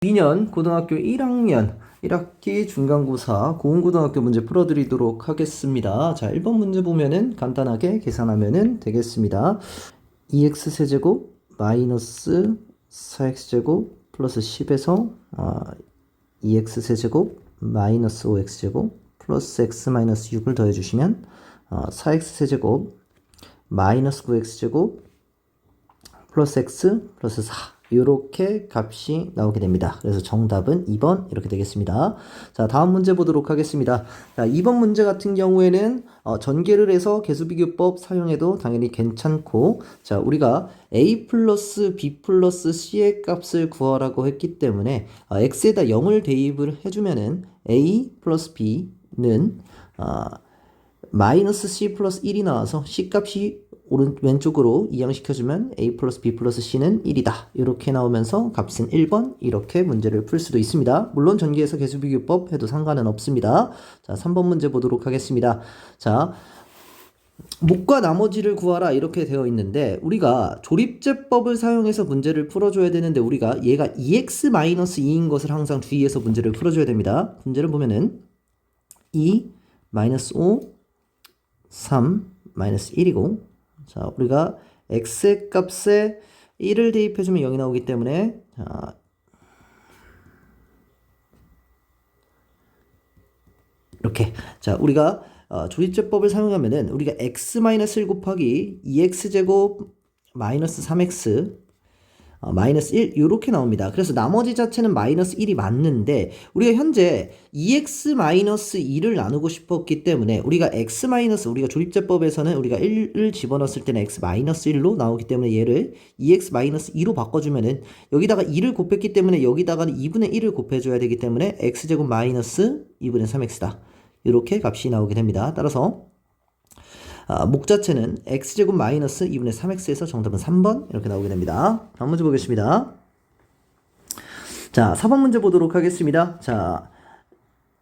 2년 고등학교 1학년 1학기 중간고사 고운고등학교 문제 풀어드리도록 하겠습니다. 자, 1번 문제 보면은 간단하게 계산하면은 되겠습니다. 2x 세제곱 마이너스 4x 제곱 플러스 10에서 2x 세제곱 마이너스 5x 제곱 플러스 x 마이너스 6을 더해주시면 4x 세제곱 마이너스 9x 제곱 플러스 x 플러스 4 이렇게 값이 나오게 됩니다. 그래서 정답은 2번 이렇게 되겠습니다. 자, 다음 문제 보도록 하겠습니다. 자, 2번 문제 같은 경우에는 전개를 해서 개수비교법 사용해도 당연히 괜찮고, 자, 우리가 a 플러스 b 플러스 c의 값을 구하라고 했기 때문에 x에다 0을 대입을 해주면은 a 플러스 b는 마이너스 c 플러스 1이 나와서 c 값이 왼쪽으로 이항시켜주면 a 플러스 b 플러스 c는 1이다. 이렇게 나오면서 값은 1번 이렇게 문제를 풀 수도 있습니다. 물론 전개해서 개수비교법 해도 상관은 없습니다. 자, 3번 문제 보도록 하겠습니다. 자, 목과 나머지를 구하라 이렇게 되어 있는데 우리가 조립제법을 사용해서 문제를 풀어줘야 되는데 우리가 얘가 2x-2인 것을 항상 주의해서 문제를 풀어줘야 됩니다. 문제를 보면은 2, 마이너스 5, 3, 마이너스 1이고 자, 우리가 x의 값에 1을 대입해주면 0이 나오기 때문에 자, 이렇게 자, 우리가 조립제법을 사용하면은 우리가 x-1 곱하기 2x제곱 마이너스 3x 마이너스 1 이렇게 나옵니다. 그래서 나머지 자체는 마이너스 1이 맞는데 우리가 현재 2x 마이너스 2를 나누고 싶었기 때문에 우리가 x 마이너스 우리가 조립제법에서는 우리가 1을 집어넣었을 때는 x 마이너스 1로 나오기 때문에 얘를 2x 마이너스 2로 바꿔주면은 여기다가 2를 곱했기 때문에 여기다가는 2분의 1을 곱해줘야 되기 때문에 x제곱 마이너스 2분의 3x다. 이렇게 값이 나오게 됩니다. 따라서 목 자체는 x제곱 마이너스 2분의 3x에서 정답은 3번 이렇게 나오게 됩니다. 다음 문제 보겠습니다. 자, 4번 문제 보도록 하겠습니다. 자,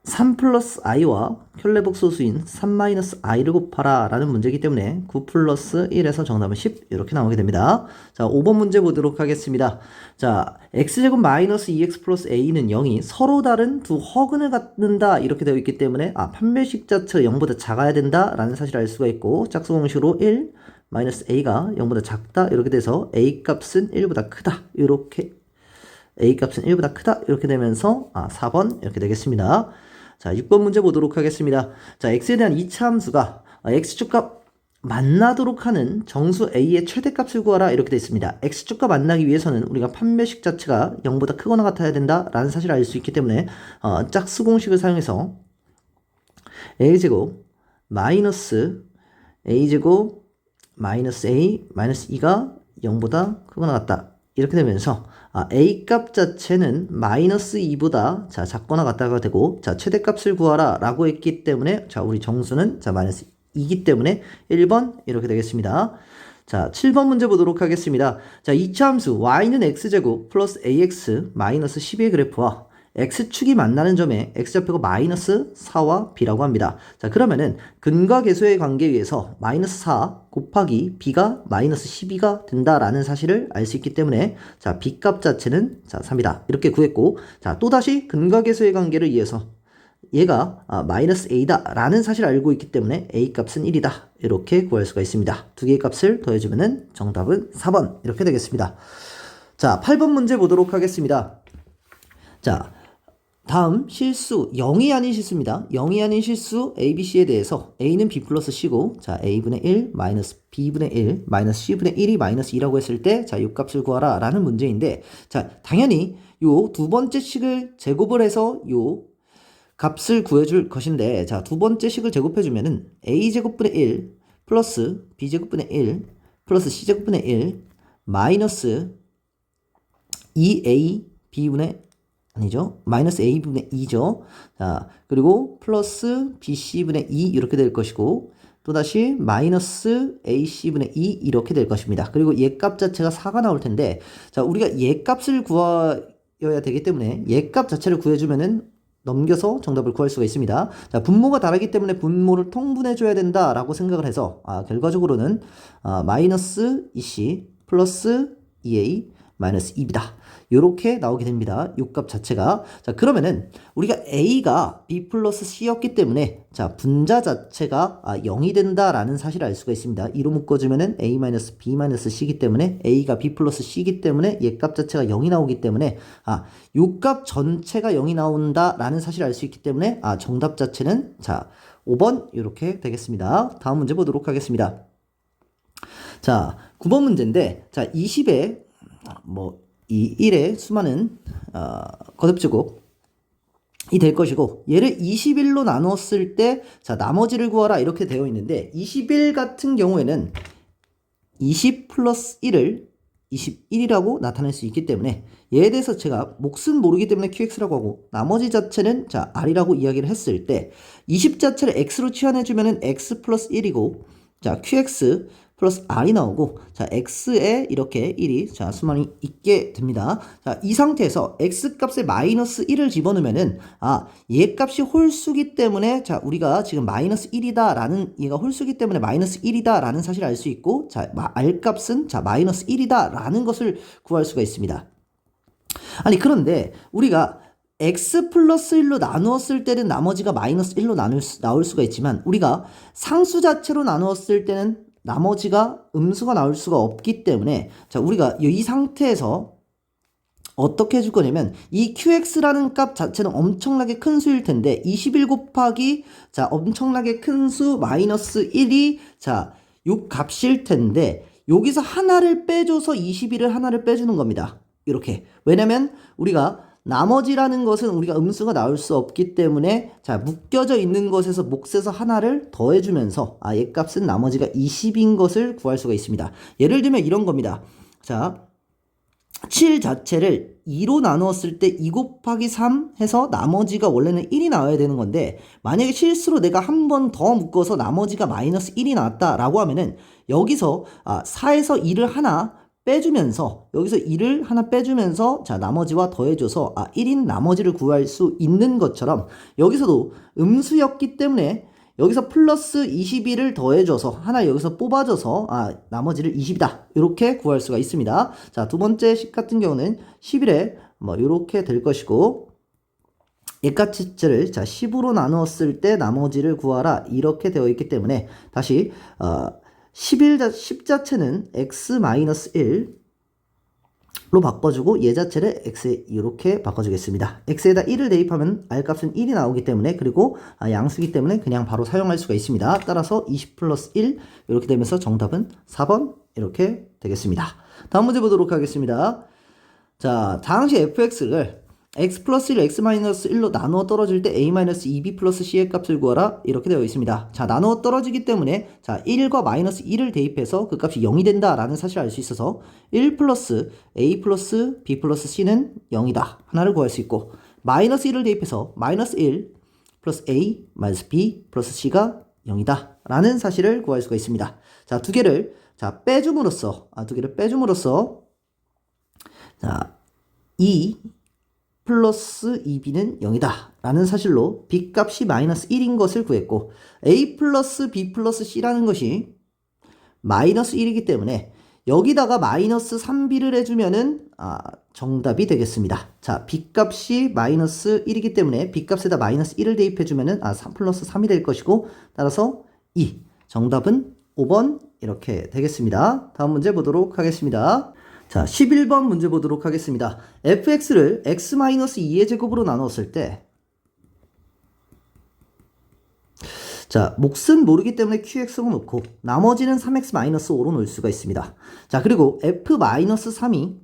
3 플러스 i와 켤레복 소수인 3 마이너스 i를 곱하라 라는 문제이기 때문에 9 플러스 1에서 정답은 10 이렇게 나오게 됩니다. 자, 5번 문제 보도록 하겠습니다. 자, x제곱 마이너스 2x 플러스 a는 0이 서로 다른 두 허근을 갖는다 이렇게 되어 있기 때문에 판별식 자체가 0보다 작아야 된다 라는 사실을 알 수가 있고 짝수 공식으로 1 마이너스 a가 0보다 작다 이렇게 돼서 a 값은 1보다 크다 이렇게 a 값은 1보다 크다 이렇게 되면서 4번 이렇게 되겠습니다. 자, 6번 문제 보도록 하겠습니다. 자, x에 대한 2차 함수가 x축과 만나도록 하는 정수 a의 최대값을 구하라 이렇게 되어 있습니다. x축과 만나기 위해서는 우리가 판별식 자체가 0보다 크거나 같아야 된다라는 사실을 알 수 있기 때문에 짝수 공식을 사용해서 a제곱 마이너스 a제곱 마이너스 a 마이너스 2가 0보다 크거나 같다 이렇게 되면서 a 값 자체는 마이너스 2보다 자 작거나 같다가 되고 자 최대값을 구하라 라고 했기 때문에 자 우리 정수는 자 마이너스 2이기 때문에 1번 이렇게 되겠습니다. 자, 7번 문제 보도록 하겠습니다. 자, 2차 함수 y는 x제곱 플러스 ax 마이너스 12의 그래프와 x축이 만나는 점에 x좌표가 마이너스 4와 b라고 합니다. 자, 그러면은 근과 계수의 관계에 의해서 마이너스 4 곱하기 b가 마이너스 12가 된다라는 사실을 알 수 있기 때문에 자, b 값 자체는 자, 3이다. 이렇게 구했고 자, 또다시 근과 계수의 관계를 이해해서 얘가 마이너스 a다 라는 사실을 알고 있기 때문에 a 값은 1이다. 이렇게 구할 수가 있습니다. 두 개의 값을 더해주면은 정답은 4번 이렇게 되겠습니다. 자, 8번 문제 보도록 하겠습니다. 자, 다음 실수 0이 아닌 실수입니다. 0이 아닌 실수 A, B, C에 대해서 A는 B 플러스 C고 자 A분의 1 마이너스 B분의 1 마이너스 C분의 1이 마이너스 2라고 했을 때 자 요 값을 구하라 라는 문제인데 자 당연히 요 두 번째 식을 제곱을 해서 요 값을 구해줄 것인데 자 두 번째 식을 제곱해주면은 A제곱분의 1 플러스 B제곱분의 1 플러스 C제곱분의 1 마이너스 2A B분의 아니죠. 마이너스 a분의 2죠. 자, 그리고 플러스 bc분의 2 이렇게 될 것이고 또다시 마이너스 ac분의 2 이렇게 될 것입니다. 그리고 얘 값 자체가 4가 나올 텐데 자, 우리가 얘 값을 구하여야 되기 때문에 얘 값 자체를 구해주면은 넘겨서 정답을 구할 수가 있습니다. 자, 분모가 다르기 때문에 분모를 통분해줘야 된다라고 생각을 해서 결과적으로는 마이너스 2c 플러스 2a 마이너스 2이다. 요렇게 나오게 됩니다. 요 값 자체가. 자, 그러면은 우리가 a가 b 플러스 c였기 때문에 자, 분자 자체가 0이 된다라는 사실을 알 수가 있습니다. 2로 묶어주면은 a 마이너스 b 마이너스 c이기 때문에 a가 b 플러스 c이기 때문에 얘 값 자체가 0이 나오기 때문에 요 값 전체가 0이 나온다라는 사실을 알 수 있기 때문에 정답 자체는 자, 5번 이렇게 되겠습니다. 다음 문제 보도록 하겠습니다. 자, 9번 문제인데 자, 20에 이 1의 수많은 거듭제곱이 될 것이고 얘를 21로 나누었을 때 자, 나머지를 구하라 이렇게 되어 있는데 21 같은 경우에는 20 플러스 1을 21이라고 나타낼 수 있기 때문에 얘에 대해서 제가 몫은 모르기 때문에 qx라고 하고 나머지 자체는 자, r이라고 이야기를 했을 때 20 자체를 x로 치환해주면은 x 플러스 1이고 자, qx 플러스 r이 나오고 자, x에 이렇게 1이 자, 수만이 있게 됩니다. 자, 이 상태에서 x 값에 마이너스 1을 집어넣으면은 얘 값이 홀수기 때문에 자, 우리가 지금 마이너스 1이다 라는 얘가 홀수기 때문에 마이너스 1이다 라는 사실을 알 수 있고 자, r 값은 자, 마이너스 1이다 라는 것을 구할 수가 있습니다. 아니 그런데 우리가 x 플러스 1로 나누었을 때는 나머지가 마이너스 1로 나올 수가 있지만 우리가 상수 자체로 나누었을 때는 나머지가 음수가 나올 수가 없기 때문에 자, 우리가 이 상태에서 어떻게 해줄 거냐면 이 qx라는 값 자체는 엄청나게 큰 수일 텐데 21 곱하기 자, 엄청나게 큰 수 마이너스 1이 자, 요 값일 텐데 여기서 하나를 빼줘서 21을 하나를 빼주는 겁니다. 이렇게. 왜냐면 우리가 나머지라는 것은 우리가 음수가 나올 수 없기 때문에 자, 묶여져 있는 것에서 몫에서 하나를 더해주면서 얘 값은 나머지가 20인 것을 구할 수가 있습니다. 예를 들면 이런 겁니다. 자, 7 자체를 2로 나누었을 때 2 곱하기 3 해서 나머지가 원래는 1이 나와야 되는 건데 만약에 실수로 내가 한 번 더 묶어서 나머지가 마이너스 1이 나왔다라고 하면은 여기서 4에서 2를 하나 빼주면서 여기서 1을 하나 빼주면서 자, 나머지와 더해줘서 1인 나머지를 구할 수 있는 것처럼 여기서도 음수였기 때문에 여기서 플러스 21을 더해줘서 하나 여기서 뽑아줘서 나머지를 20이다 이렇게 구할 수가 있습니다. 자, 두 번째 식 같은 경우는 11에 이렇게 될 것이고 얘값을 자, 10으로 나누었을 때 나머지를 구하라 이렇게 되어 있기 때문에 다시 10 자체는 x-1로 바꿔주고 얘 자체를 x에 이렇게 바꿔주겠습니다. x에다 1을 대입하면 r값은 1이 나오기 때문에 그리고 양수기 때문에 그냥 바로 사용할 수가 있습니다. 따라서 20 플러스 1 이렇게 되면서 정답은 4번 이렇게 되겠습니다. 다음 문제 보도록 하겠습니다. 자, 당시 fx를 x 플러스 1, x 마이너스 1로 나누어 떨어질 때 a 마이너스 2b 플러스 c의 값을 구하라 이렇게 되어 있습니다. 자, 나누어 떨어지기 때문에 자, 1과 마이너스 1을 대입해서 그 값이 0이 된다라는 사실을 알 수 있어서 1 플러스 a 플러스 b 플러스 c는 0이다 하나를 구할 수 있고 마이너스 1을 대입해서 마이너스 1 플러스 a 마이너스 b 플러스 c가 0이다 라는 사실을 구할 수가 있습니다. 자, 두 개를 자, 빼줌으로써 자, 2 플러스 2b는 0이다 라는 사실로 b 값이 마이너스 1인 것을 구했고 a 플러스 b 플러스 c라는 것이 마이너스 1이기 때문에 여기다가 마이너스 3b를 해주면은 정답이 되겠습니다. 자, b 값이 마이너스 1이기 때문에 b 값에다 마이너스 1을 대입해주면은 3 플러스 3이 될 것이고 따라서 2 정답은 5번 이렇게 되겠습니다. 다음 문제 보도록 하겠습니다. 자, 11번 문제 보도록 하겠습니다. fx를 x-2의 제곱으로 나누었을 때 자, 몫은 모르기 때문에 qx로 놓고 나머지는 3x-5로 놓을 수가 있습니다. 자, 그리고 f-3이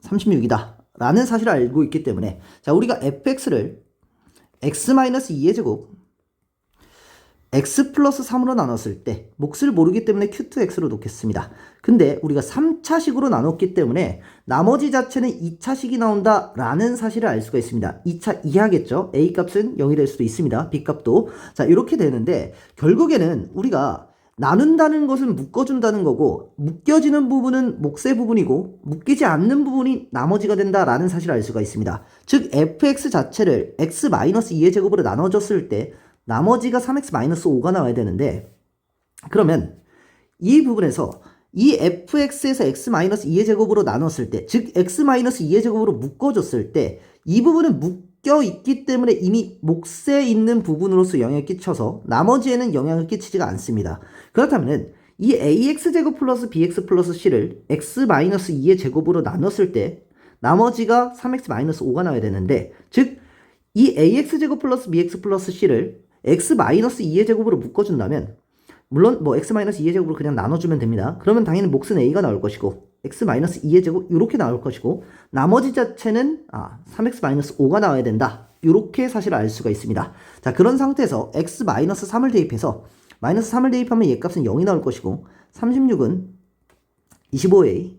36이다 라는 사실을 알고 있기 때문에 자, 우리가 fx를 x-2의 제곱 x 플러스 3으로 나눴을 때 몫을 모르기 때문에 q2x로 놓겠습니다. 근데 우리가 3차식으로 나눴기 때문에 나머지 자체는 2차식이 나온다 라는 사실을 알 수가 있습니다. 2차 이하겠죠. a 값은 0이 될 수도 있습니다. b 값도. 자, 이렇게 되는데 결국에는 우리가 나눈다는 것은 묶어준다는 거고 묶여지는 부분은 몫의 부분이고 묶이지 않는 부분이 나머지가 된다라는 사실을 알 수가 있습니다. 즉 fx 자체를 x-2의 제곱으로 나눠줬을 때 나머지가 3x-5가 나와야 되는데 그러면 이 부분에서 이 fx에서 x-2의 제곱으로 나눴을 때, 즉 x-2의 제곱으로 묶어줬을 때 이 부분은 묶여 있기 때문에 이미 몫에 있는 부분으로서 영향을 끼쳐서 나머지에는 영향을 끼치지가 않습니다. 그렇다면 이 ax제곱 플러스 bx 플러스 c를 x-2의 제곱으로 나눴을 때 나머지가 3x-5가 나와야 되는데, 즉 이 ax제곱 플러스 bx 플러스 c를 x-2의 제곱으로 묶어준다면, 물론 뭐 x-2의 제곱으로 그냥 나눠주면 됩니다. 그러면 당연히 몫은 a가 나올 것이고 x-2의 제곱 이렇게 나올 것이고 나머지 자체는 3x-5가 나와야 된다. 이렇게 사실 알 수가 있습니다. 자, 그런 상태에서 x-3을 대입해서 마이너스 3을 대입하면 얘 값은 0이 나올 것이고 36은 25a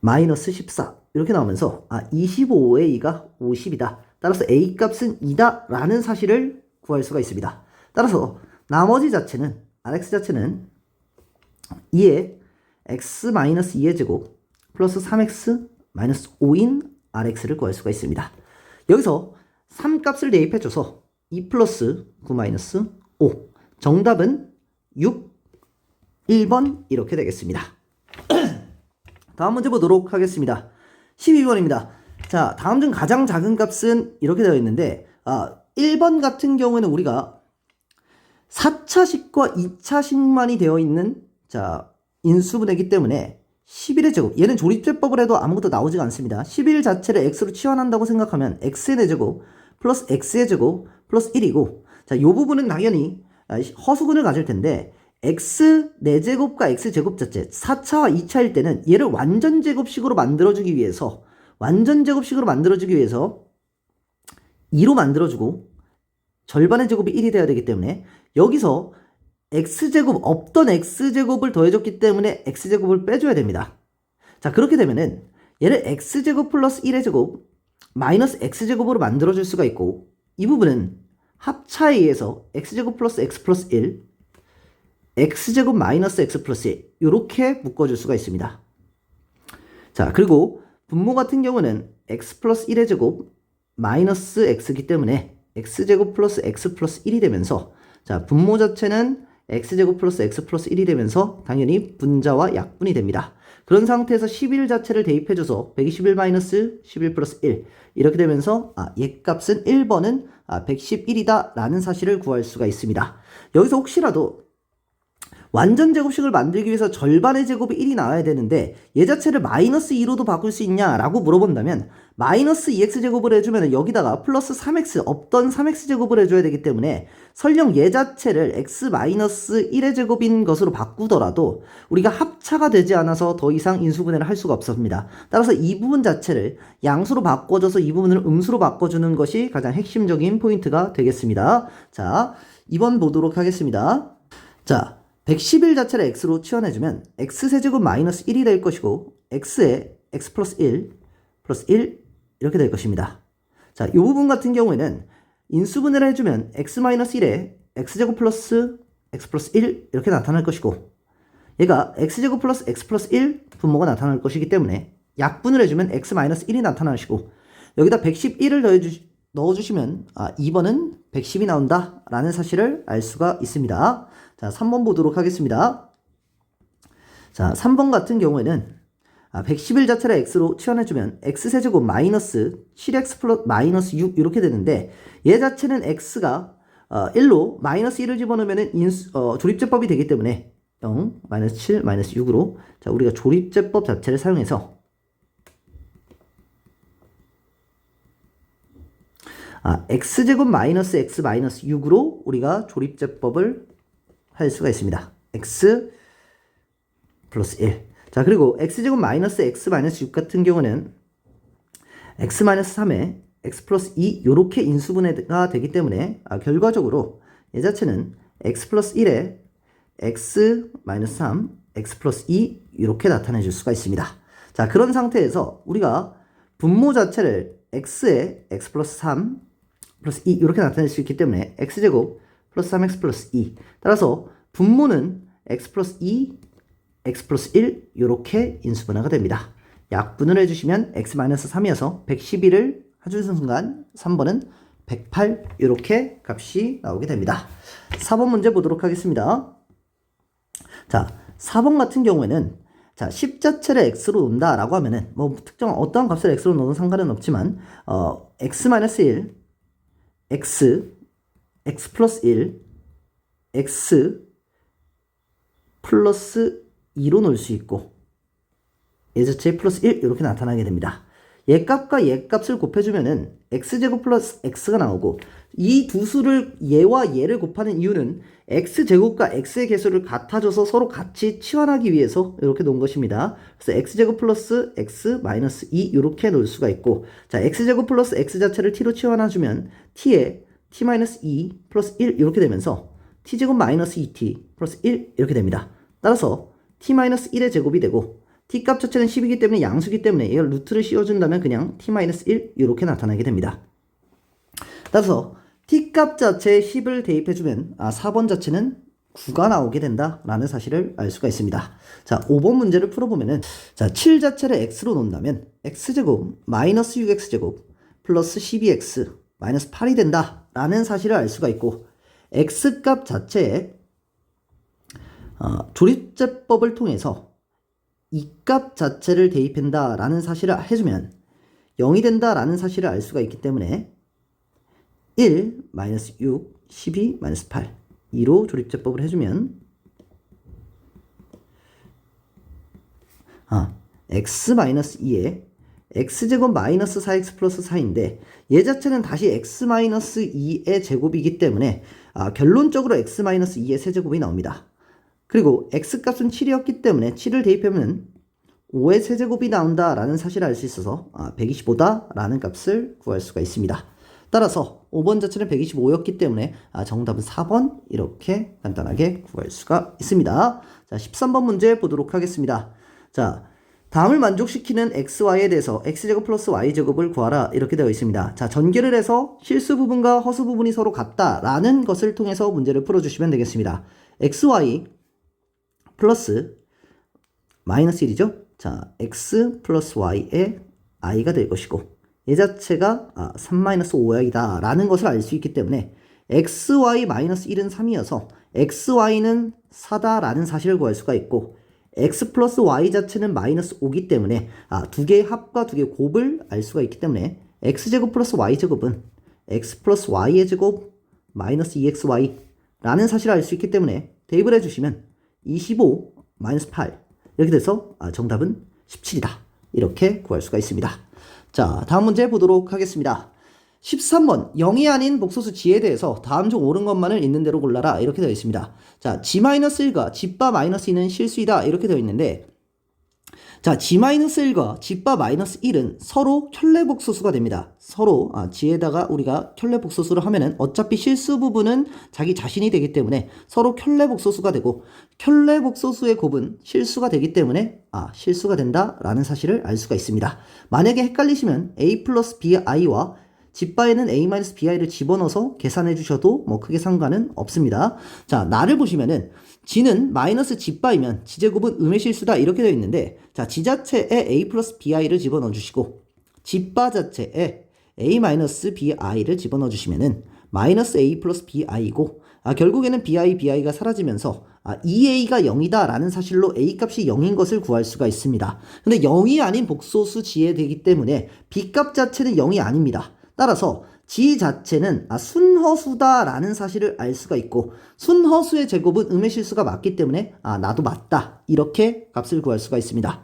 마이너스 14 이렇게 나오면서 25a가 50이다. 따라서 a 값은 2다 라는 사실을 구할 수가 있습니다. 따라서 나머지 자체는 rx 자체는 2의 x-2의 제곱 플러스 3x-5인 rx를 구할 수가 있습니다. 여기서 3값을 대입해줘서 2 플러스 9 마이너스 5 정답은 6, 1번 이렇게 되겠습니다. 다음 문제 보도록 하겠습니다. 12번입니다. 자, 다음 중 가장 작은 값은 이렇게 되어 있는데 1번 같은 경우에는 우리가 4차식과 2차식만이 되어 있는 인수분해이기 때문에 11의 제곱, 얘는 조립제법을 해도 아무것도 나오지가 않습니다. 11 자체를 x로 치환한다고 생각하면 x의 제곱 플러스 x의 제곱 플러스 1이고, 자, 이 부분은 당연히 허수근을 가질 텐데 x 4제곱과 x 제곱 자체 4차와 2차일 때는 얘를 완전 제곱식으로 만들어주기 위해서 2로 만들어주고 절반의 제곱이 1이 돼야 되기 때문에 여기서 x제곱, 없던 x제곱을 더해줬기 때문에 x제곱을 빼줘야 됩니다. 자, 그렇게 되면은 얘를 x제곱 플러스 1의 제곱 마이너스 x제곱으로 만들어줄 수가 있고, 이 부분은 합차에 의해서 x제곱 플러스 x 플러스 1 x제곱 마이너스 x 플러스 1 이렇게 묶어줄 수가 있습니다. 자, 그리고 분모 같은 경우는 x 플러스 1의 제곱 마이너스 x이기 때문에 x제곱 플러스 x 플러스 1이 되면서, 자, 분모 자체는 x제곱 플러스 x 플러스 1이 되면서 당연히 분자와 약분이 됩니다. 그런 상태에서 11 자체를 대입해줘서 121 마이너스 11 플러스 1 이렇게 되면서 얘 값은 1번은 111이다 라는 사실을 구할 수가 있습니다. 여기서 혹시라도 완전 제곱식을 만들기 위해서 절반의 제곱이 1이 나와야 되는데 얘 자체를 마이너스 2로도 바꿀 수 있냐라고 물어본다면 마이너스 2x제곱을 해주면 여기다가 플러스 3x, 없던 3x제곱을 해줘야 되기 때문에 설령 얘 자체를 x 마이너스 1의 제곱인 것으로 바꾸더라도 우리가 합차가 되지 않아서 더 이상 인수분해를 할 수가 없습니다. 따라서 이 부분 자체를 양수로 바꿔줘서 이 부분을 음수로 바꿔주는 것이 가장 핵심적인 포인트가 되겠습니다. 자, 2번 보도록 하겠습니다. 자, 111 자체를 x로 치환해주면 x세제곱 마이너스 1이 될 것이고 x에 x 플러스 1 플러스 1 이렇게 될 것입니다. 자, 이 부분 같은 경우에는 인수분해를 해주면 x 마이너스 1에 x제곱 플러스 x 플러스 1 이렇게 나타날 것이고, 얘가 x제곱 플러스 x 플러스 1 분모가 나타날 것이기 때문에 약분을 해주면 x 마이너스 1이 나타나시고, 여기다 111을 넣어주시면 2번은 110이 나온다 라는 사실을 알 수가 있습니다. 자, 3번 보도록 하겠습니다. 자, 3번 같은 경우에는 111 자체를 x로 치환해주면 x세제곱 마이너스 7x 플러스 마이너스 6 이렇게 되는데, 얘 자체는 x가 1로 마이너스 1을 집어넣으면 조립제법이 되기 때문에 0, 마이너스 7, 마이너스 6으로, 자, 우리가 조립제법 자체를 사용해서 x제곱 마이너스 x 마이너스 6으로 우리가 조립제법을 할 수가 있습니다. x 플러스 1. 자, 그리고 x제곱 마이너스 x 마이너스 6 같은 경우는 x 마이너스 3에 x 플러스 2 요렇게 인수분해가 되기 때문에 결과적으로 얘 자체는 x 플러스 1에 x 마이너스 3, x 플러스 2 이렇게 나타내 줄 수가 있습니다. 자, 그런 상태에서 우리가 분모 자체를 x에 x 플러스 3 플러스 2 이렇게 나타낼 수 있기 때문에 x제곱 플러스 3x 플러스 2, 따라서 분모는 x 플러스 2, x 플러스 1 이렇게 인수분해가 됩니다. 약분을 해주시면 x 마이너스 3이어서 111을 해주는 순간 3번은 108 이렇게 값이 나오게 됩니다. 4번 문제 보도록 하겠습니다. 자, 4번 같은 경우에는 자, 10 자체를 x로 놓는다 라고 하면은 뭐 특정 어떠한 값을 x로 놓는 상관은 없지만 x-1 x 플러스 1 x 플러스 2로 놓을 수 있고 얘 자체 플러스 1 이렇게 나타나게 됩니다. 얘 값과 얘 값을 곱해주면은 x제곱 플러스 x가 나오고 이 두 수를 얘와 얘를 곱하는 이유는 x제곱과 x의 개수를 같아져서 서로 같이 치환하기 위해서 이렇게 놓은 것입니다. 그래서 x제곱 플러스 x 마이너스 2 이렇게 놓을 수가 있고 자 x제곱 플러스 x 자체를 t로 치환해주면 t에 t 마이너스 2 플러스 1 이렇게 되면서 t제곱 마이너스 2t 플러스 1 이렇게 됩니다. 따라서 t 마이너스 1의 제곱이 되고 t 값 자체는 10이기 때문에 양수기 때문에 이걸 루트를 씌워준다면 그냥 t-1 이렇게 나타나게 됩니다. 따라서 t 값 자체에 10을 대입해주면 4번 자체는 9가 나오게 된다라는 사실을 알 수가 있습니다. 자, 5번 문제를 풀어보면은 자, 7 자체를 x로 놓는다면 x제곱 마이너스 6x제곱 플러스 12x 마이너스 8이 된다라는 사실을 알 수가 있고 x 값 자체에 조립제법을 통해서 이 값 자체를 대입한다라는 사실을 해주면 0이 된다라는 사실을 알 수가 있기 때문에 1, 마이너스 6, 12, 마이너스 8 2로 조립제법을 해주면 x 마이너스 2에 x제곱 마이너스 4x 플러스 4인데 얘 자체는 다시 x 마이너스 2의 제곱이기 때문에 결론적으로 x 마이너스 2의 세제곱이 나옵니다. 그리고 x값은 7이었기 때문에 7을 대입하면 5의 세제곱이 나온다라는 사실을 알 수 있어서 125다라는 값을 구할 수가 있습니다. 따라서 5번 자체는 125였기 때문에 정답은 4번 이렇게 간단하게 구할 수가 있습니다. 자, 13번 문제 보도록 하겠습니다. 자, 다음을 만족시키는 xy에 대해서 x제곱 플러스 y제곱을 구하라 이렇게 되어 있습니다. 자, 전개를 해서 실수 부분과 허수 부분이 서로 같다라는 것을 통해서 문제를 풀어주시면 되겠습니다. xy 플러스 마이너스 1이죠. 자, x 플러스 y의 i가 될 것이고 얘 자체가 3-5이다 라는 것을 알 수 있기 때문에 xy 마이너스 1은 3이어서 xy는 4다 라는 사실을 구할 수가 있고 x 플러스 y 자체는 마이너스 5기 때문에 두 개의 합과 두 개의 곱을 알 수가 있기 때문에 x제곱 플러스 y제곱은 x 플러스 y의 제곱 마이너스 2xy 라는 사실을 알 수 있기 때문에 대입을 해주시면 25 마이너스 8 이렇게 돼서 정답은 17이다 이렇게 구할 수가 있습니다. 자, 다음 문제 보도록 하겠습니다. 13번 0이 아닌 복소수 g에 대해서 다음 중 옳은 것만을 있는 대로 골라라 이렇게 되어 있습니다. 자, g-1과 g-2는 실수이다 이렇게 되어 있는데 자, g-1과 g-1은 서로 켤레복소수가 됩니다. 서로 g에다가 우리가 켤레복소수를 하면은 어차피 실수 부분은 자기 자신이 되기 때문에 서로 켤레복소수가 되고 켤레복소수의 곱은 실수가 되기 때문에 실수가 된다라는 사실을 알 수가 있습니다. 만약에 헷갈리시면 a 플러스 bi와 g바에는 a-bi를 집어넣어서 계산해 주셔도 뭐 크게 상관은 없습니다. 자, 나를 보시면은 g는 마이너스 g바이면 g제곱은 음의 실수다 이렇게 되어 있는데 자, g 자체에 a 플러스 bi를 집어넣어 주시고 g바 자체에 a 마이너스 bi를 집어넣어 주시면은 마이너스 a 플러스 bi이고 결국에는 bi가 사라지면서 2a가 0이다 라는 사실로 a 값이 0인 것을 구할 수가 있습니다. 근데 0이 아닌 복소수 g에 되기 때문에 b 값 자체는 0이 아닙니다. 따라서 g 자체는 순허수다라는 사실을 알 수가 있고 순허수의 제곱은 음의 실수가 맞기 때문에 나도 맞다 이렇게 값을 구할 수가 있습니다.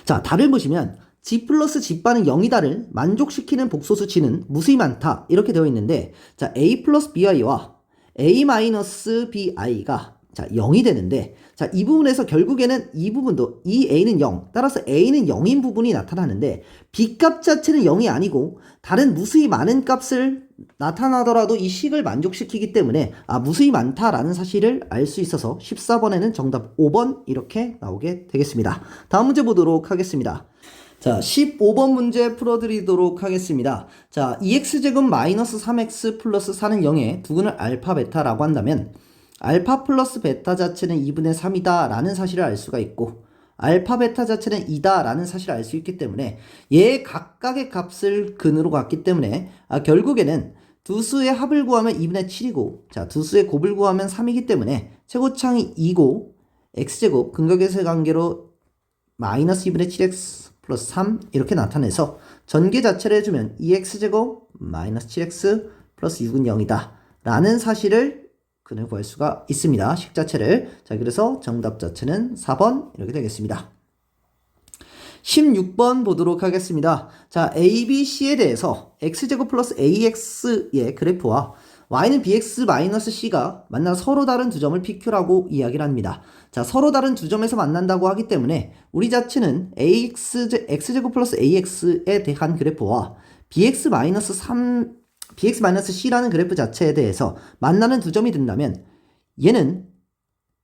자, 답을 보시면 g 플러스 g바는 0이다를 만족시키는 복소수 g는 무수히 많다 이렇게 되어 있는데 자, a 플러스 bi와 a 마이너스 bi가 자, 0이 되는데 자, 이 부분에서 결국에는 이 부분도 이 a는 0 따라서 a는 0인 부분이 나타나는데 b값 자체는 0이 아니고 다른 무수히 많은 값을 나타나더라도 이 식을 만족시키기 때문에 무수히 많다라는 사실을 알 수 있어서 14번에는 정답 5번 이렇게 나오게 되겠습니다. 다음 문제 보도록 하겠습니다. 자, 15번 문제 풀어드리도록 하겠습니다. 자, 2x제곱 마이너스 3x 플러스 4는 0에 두근을 알파 베타라고 한다면 알파 플러스 베타 자체는 2분의 3이다 라는 사실을 알 수가 있고 알파 베타 자체는 2다 라는 사실을 알 수 있기 때문에 얘 각각의 값을 근으로 갔기 때문에 결국에는 두 수의 합을 구하면 2분의 7이고 자, 두 수의 곱을 구하면 3이기 때문에 최고창이 2고 x제곱 근각에서의 관계로 마이너스 2분의 7x 플러스 3 이렇게 나타내서 전개 자체를 해주면 2x제곱 마이너스 7x 플러스 6은 0이다 라는 사실을 그는 구할 수가 있습니다. 식 자체를. 자, 그래서 정답 자체는 4번 이렇게 되겠습니다. 16번 보도록 하겠습니다. 자, A, B, C에 대해서 x제곱 플러스 ax의 그래프와 y는 bx 마이너스 c가 만나 서로 다른 두 점을 PQ라고 이야기를 합니다. 자, 서로 다른 두 점에서 만난다고 하기 때문에 우리 자체는 x제곱 플러스 ax에 대한 그래프와 bx 마이너스 c라는 그래프 자체에 대해서 만나는 두 점이 된다면 얘는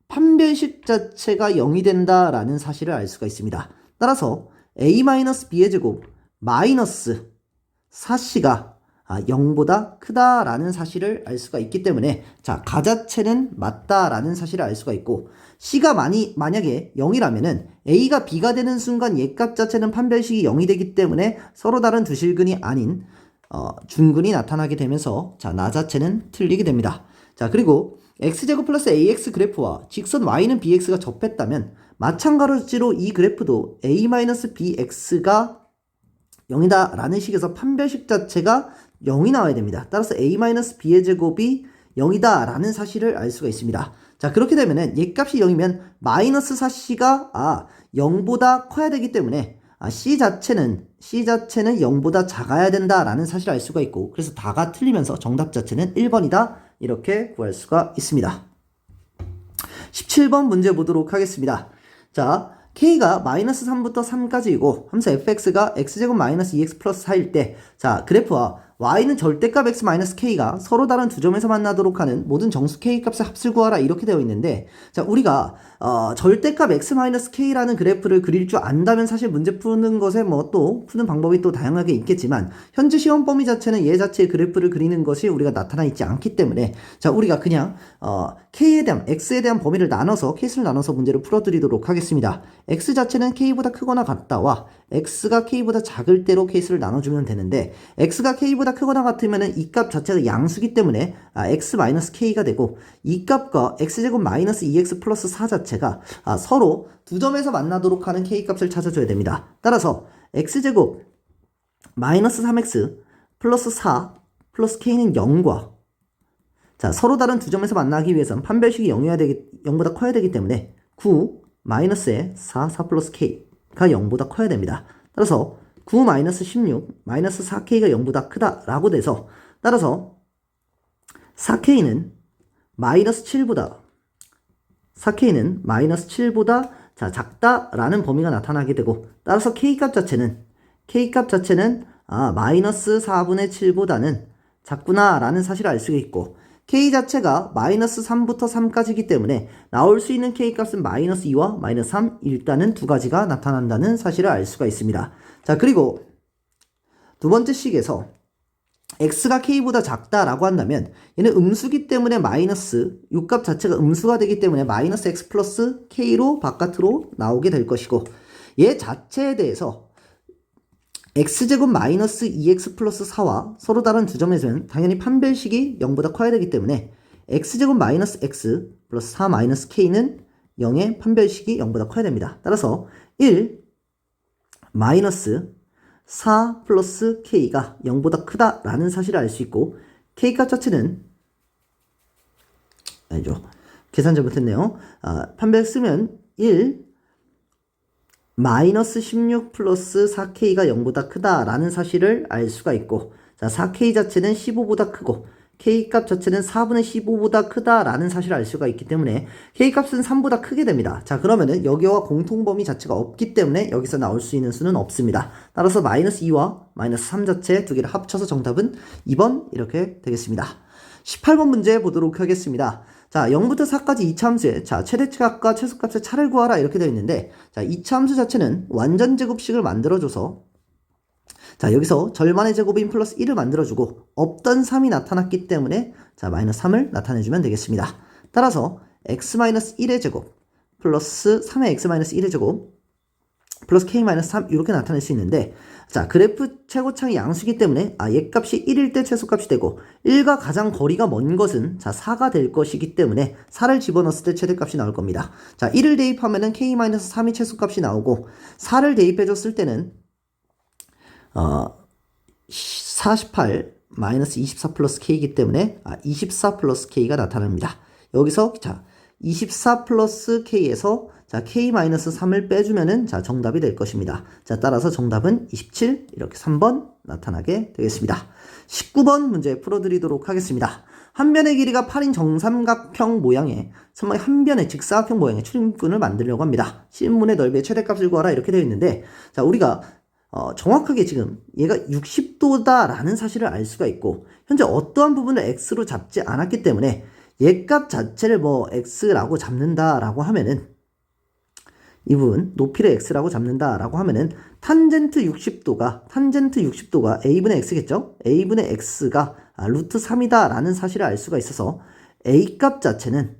판별식 자체가 0이 된다라는 사실을 알 수가 있습니다. 따라서 a-b의 제곱 마이너스 4c가 0보다 크다라는 사실을 알 수가 있기 때문에 자, 가자체는 맞다라는 사실을 알 수가 있고 c가 만약에 0이라면은 a가 b가 되는 순간 얘 값 자체는 판별식이 0이 되기 때문에 서로 다른 두 실근이 아닌 중근이 나타나게 되면서 자, 나 자체는 틀리게 됩니다. 자, 그리고 x제곱 플러스 ax 그래프와 직선 y는 bx가 접했다면 마찬가지로 이 그래프도 a-bx가 0이다 라는 식에서 판별식 자체가 0이 나와야 됩니다. 따라서 a-b의 제곱이 0이다 라는 사실을 알 수가 있습니다. 자, 그렇게 되면은 얘 값이 0이면 마이너스 4c가 0보다 커야 되기 때문에 c 자체는 0보다 작아야 된다 라는 사실을 알 수가 있고 그래서 다가 틀리면서 정답 자체는 1번이다 이렇게 구할 수가 있습니다. 17번 문제 보도록 하겠습니다. 자, k가 마이너스 3부터 3까지이고 함수 fx가 x제곱 마이너스 2x 플러스 4일 때 자, 그래프와 y는 절대값 x 마이너스 k가 서로 다른 두 점에서 만나도록 하는 모든 정수 k 값의 합을 구하라 이렇게 되어 있는데 자, 우리가 절대값 x 마이너스 k라는 그래프를 그릴 줄 안다면 사실 문제 푸는 것에 뭐 또 푸는 방법이 또 다양하게 있겠지만 현재 시험 범위 자체는 얘 자체의 그래프를 그리는 것이 우리가 나타나 있지 않기 때문에 자, 우리가 그냥 x에 대한 범위를 나눠서 케이스를 나눠서 문제를 풀어드리도록 하겠습니다. x 자체는 k보다 크거나 같다와 x가 k보다 작을 때로 케이스를 나눠주면 되는데 x가 k보다 크거나 같으면은 이 값 자체가 양수기 때문에 x 마이너스 k가 되고 이 값과 x제곱 마이너스 2x 플러스 4 자체가 서로 두 점에서 만나도록 하는 k 값을 찾아줘야 됩니다. 따라서 x제곱 마이너스 3x 플러스 4 플러스 k는 0과 자, 서로 다른 두 점에서 만나기 위해서는 판별식이 0보다 커야 되기 때문에 9 마이너스에 4 플러스 k가 0보다 커야 됩니다. 따라서 9 마이너스 16 마이너스 4k가 0보다 크다 라고 돼서 따라서 4k는 마이너스 7보다 자, 작다 라는 범위가 나타나게 되고 따라서 k값 자체는 마이너스 4분의 7보다는 작구나 라는 사실을 알 수가 있고 k 자체가 마이너스 3부터 3까지이기 때문에 나올 수 있는 k 값은 마이너스 2와 마이너스 3 일단은 두 가지가 나타난다는 사실을 알 수가 있습니다. 자, 그리고 두 번째 식에서 x가 k보다 작다라고 한다면 얘는 음수기 때문에 마이너스 6값 자체가 음수가 되기 때문에 마이너스 x 플러스 k로 바깥으로 나오게 될 것이고 얘 자체에 대해서 x제곱 마이너스 2x 플러스 4와 서로 다른 두 점에서는 당연히 판별식이 0보다 커야 되기 때문에 x제곱 마이너스 x 플러스 4 마이너스 k는 0의 판별식이 0보다 커야 됩니다. 따라서 1 마이너스 4 플러스 k가 0보다 크다라는 사실을 알 수 있고 k값 자체는 아니죠. 계산 잘못했네요. 판별 쓰면 1 마이너스 16 플러스 4k가 0보다 크다라는 사실을 알 수가 있고 자, 4k 자체는 15보다 크고 k값 자체는 4분의 15보다 크다라는 사실을 알 수가 있기 때문에 k값은 3보다 크게 됩니다. 자, 그러면은 여기와 공통범위 자체가 없기 때문에 여기서 나올 수 있는 수는 없습니다. 따라서 마이너스 2와 마이너스 3 자체 두 개를 합쳐서 정답은 2번 이렇게 되겠습니다. 18번 문제 보도록 하겠습니다. 자, 0부터 4까지 2차함수에 자, 최대값과 최소값의 차를 구하라 이렇게 되어 있는데 자, 2차함수 자체는 완전 제곱식을 만들어줘서 자, 여기서 절반의 제곱인 플러스 1을 만들어주고 없던 3이 나타났기 때문에 자, 마이너스 3을 나타내주면 되겠습니다. 따라서 x-1의 제곱 플러스 3의 x-1의 제곱 플러스 k-3 이렇게 나타낼 수 있는데, 자, 그래프 최고창이 양수이기 때문에 얘값이 1일 때 최소값이 되고 1과 가장 거리가 먼 것은 자 4가 될 것이기 때문에 4를 집어넣었을 때 최대값이 나올 겁니다. 자, 1을 대입하면은 k-3이 최소값이 나오고 4를 대입해줬을 때는 48 마이너스 24 플러스 k이기 때문에 24 플러스 k가 나타납니다. 여기서 자 24 플러스 k에서 자 k-3을 빼주면은 자 정답이 될 것입니다. 자, 따라서 정답은 27 이렇게 3번 나타나게 되겠습니다. 19번 문제 풀어드리도록 하겠습니다. 한 변의 길이가 8인 정삼각형 모양의 한 변의 직사각형 모양의 출입문을 만들려고 합니다. C문의 넓이의 최대값을 구하라 이렇게 되어 있는데, 자, 우리가 정확하게 지금 얘가 60도다라는 사실을 알 수가 있고, 현재 어떠한 부분을 x로 잡지 않았기 때문에 얘값 자체를 뭐 x라고 잡는다라고 하면은, 이 부분 높이를 x라고 잡는다라고 하면은 탄젠트 60도가 a분의 x겠죠? a분의 x가 루트 3이다 라는 사실을 알 수가 있어서 a값 자체는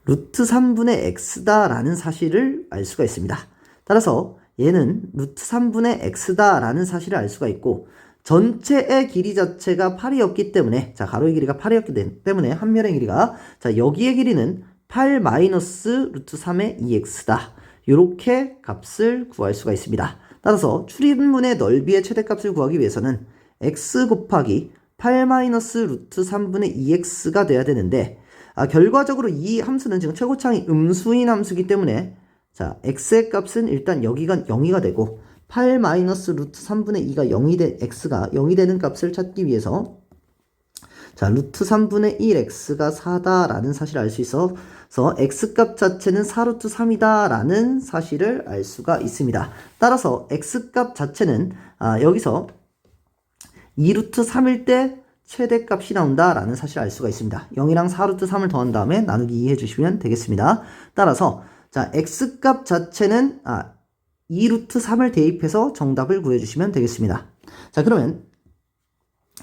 루트 3분의 x다 라는 사실을 알 수가 있습니다. 따라서 얘는 루트 3분의 x다 라는 사실을 알 수가 있고, 전체의 길이 자체가 8이었기 때문에, 자, 가로의 길이가 8이었기 때문에 한 면의 길이가, 자, 여기의 길이는 8 마이너스 루트 3의 2x다. 이렇게 값을 구할 수가 있습니다. 따라서 출입문의 넓이의 최대값을 구하기 위해서는 x 곱하기 8 마이너스 루트 3분의 2x가 돼야 되는데, 결과적으로 이 함수는 지금 최고창이 음수인 함수이기 때문에, 자, x의 값은 일단 여기가 0이가 되고 8 마이너스 루트 3분의 2가 0이 x가 0이 되는 값을 찾기 위해서, 자, 루트 3분의 1x가 4다라는 사실을 알 수 있어서 x값 자체는 4루트 3이다라는 사실을 알 수가 있습니다. 따라서 x값 자체는 여기서 2루트 3일 때 최대값이 나온다라는 사실을 알 수가 있습니다. 0이랑 4루트 3을 더한 다음에 나누기 2 해주시면 되겠습니다. 따라서 자, x값 자체는 2루트 3을 대입해서 정답을 구해주시면 되겠습니다. 자, 그러면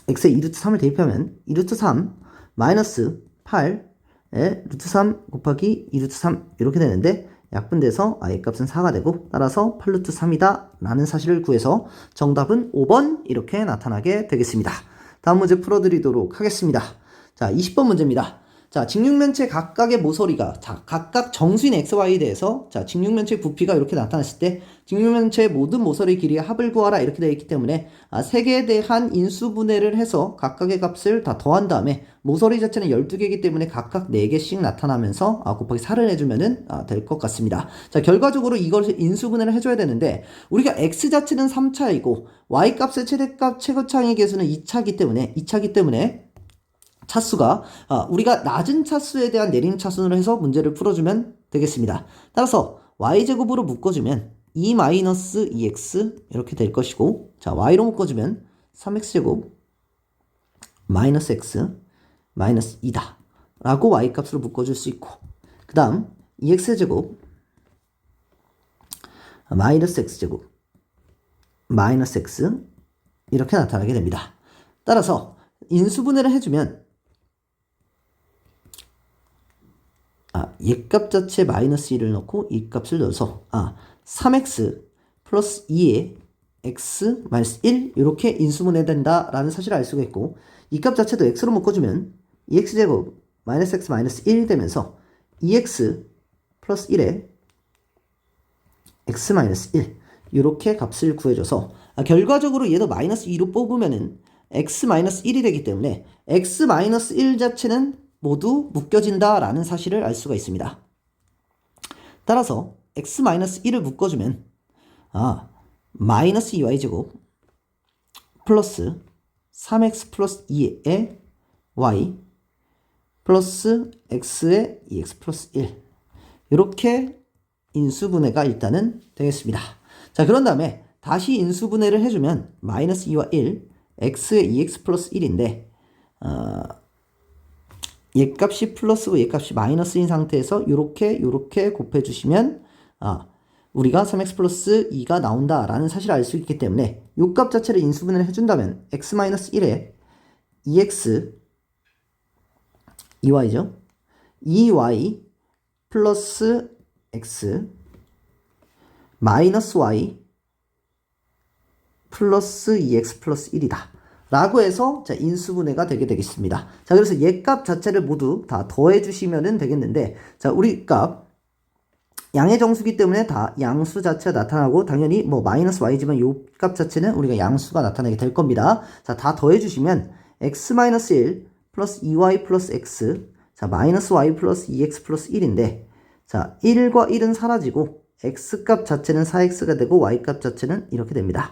x에 2루트 3을 대입하면 2루트 3 마이너스 8에 루트 3 곱하기 2루트 3 이렇게 되는데, 약분돼서 얘값은 4가 되고, 따라서 8루트 3이다 라는 사실을 구해서 정답은 5번 이렇게 나타나게 되겠습니다. 다음 문제 풀어드리도록 하겠습니다. 자, 20번 문제입니다. 자, 직육면체 각각의 모서리가 자, 각각 정수인 xy에 대해서 자, 직육면체 부피가 이렇게 나타났을 때 직육면체의 모든 모서리 길이의 합을 구하라 이렇게 되어 있기 때문에 세 개에 대한 인수분해를 해서 각각의 값을 다 더한 다음에 모서리 자체는 12개이기 때문에 각각 4개씩 나타나면서 곱하기 4를 해주면은 될 것 같습니다. 자, 결과적으로 이걸 인수분해를 해줘야 되는데, 우리가 x 자체는 3차이고 y 값의 최대값 최고차의 개수는 2차이기 때문에 차수가 우리가 낮은 차수에 대한 내림 차순으로 해서 문제를 풀어주면 되겠습니다. 따라서 y제곱으로 묶어주면 2-2x 이렇게 될 것이고, 자, y로 묶어주면 3x제곱 마이너스 x 마이너스 2다 라고 y값으로 묶어줄 수 있고, 그 다음 2x제곱 마이너스 x제곱 마이너스 x 이렇게 나타나게 됩니다. 따라서 인수분해를 해주면 얘값 자체 마이너스 1을 넣고 이 값을 넣어서 3x 플러스 2에 x 마이너스 1 이렇게 인수분해 된다라는 사실을 알 수가 있고, 이 값 자체도 x로 묶어주면 2x제곱 마이너스 x 마이너스 1이 되면서 2x 플러스 1에 x 마이너스 1 이렇게 값을 구해줘서 결과적으로 얘도 마이너스 2로 뽑으면은 x 마이너스 1이 되기 때문에 x 마이너스 1 자체는 모두 묶여진다라는 사실을 알 수가 있습니다. 따라서 x 마이너스 1을 묶어주면 마이너스 2y제곱 플러스 3x 플러스 2의 y 플러스 x의 2x 플러스 1 이렇게 인수분해가 일단은 되겠습니다. 자, 그런 다음에 다시 인수분해를 해주면 마이너스 2와 1 x의 2x 플러스 1인데 얘값이 플러스고 얘값이 마이너스인 상태에서 요렇게 곱해주시면 우리가 3x 플러스 2가 나온다라는 사실을 알 수 있기 때문에 요 값 자체를 인수분해를 해준다면 x 마이너스 1에 2x 2y죠. 2y 플러스 x 마이너스 y 플러스 2x 플러스 1이다. 라고 해서 자, 인수분해가 되게 되겠습니다. 자, 그래서 얘 값 자체를 모두 다 더해 주시면 되겠는데, 자, 우리 값 양의 정수기 때문에 다 양수 자체가 나타나고, 당연히 뭐 마이너스 y지만 요 값 자체는 우리가 양수가 나타나게 될 겁니다. 자, 다 더해 주시면 x 마이너스 1 플러스 2y 플러스 x, 자, 마이너스 y 플러스 2x 플러스 1인데, 자, 1과 1은 사라지고 x 값 자체는 4x가 되고 y 값 자체는 이렇게 됩니다.